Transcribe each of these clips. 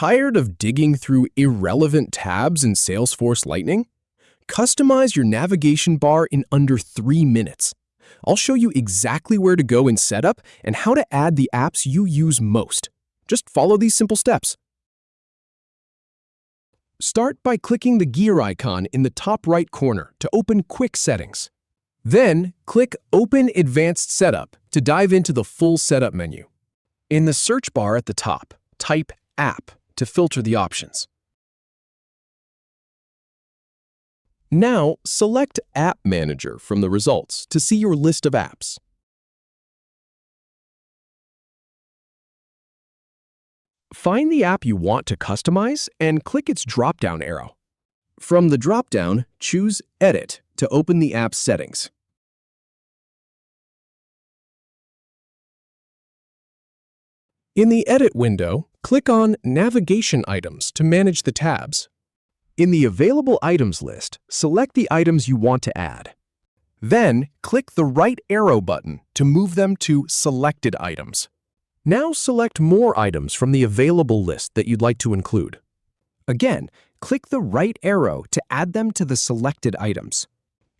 Tired of digging through irrelevant tabs in Salesforce Lightning? Customize your navigation bar in under 3 minutes. I'll show you exactly where to go in Setup and how to add the apps you use most. Just follow these simple steps. Start by clicking the gear icon in the top right corner to open Quick Settings. Then, click Open Advanced Setup to dive into the full Setup menu. In the search bar at the top, type App to filter the options. Now, select App Manager from the results to see your list of apps. Find the app you want to customize and click its drop-down arrow. From the drop-down, choose Edit to open the app's settings. In the Edit window, click on Navigation Items to manage the tabs. In the Available Items list, select the items you want to add. Then, click the right arrow button to move them to Selected Items. Now select more items from the available list that you'd like to include. Again, click the right arrow to add them to the selected items.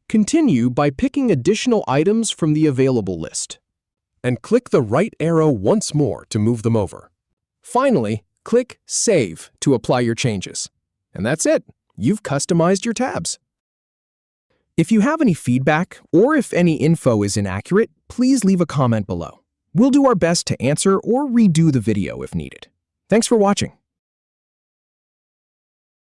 Continue by picking additional items from the available list. And click the right arrow once more to move them over. Finally, click Save to apply your changes. And that's it. You've customized your tabs. If you have any feedback or if any info is inaccurate, please leave a comment below. We'll do our best to answer or redo the video if needed. Thanks for watching.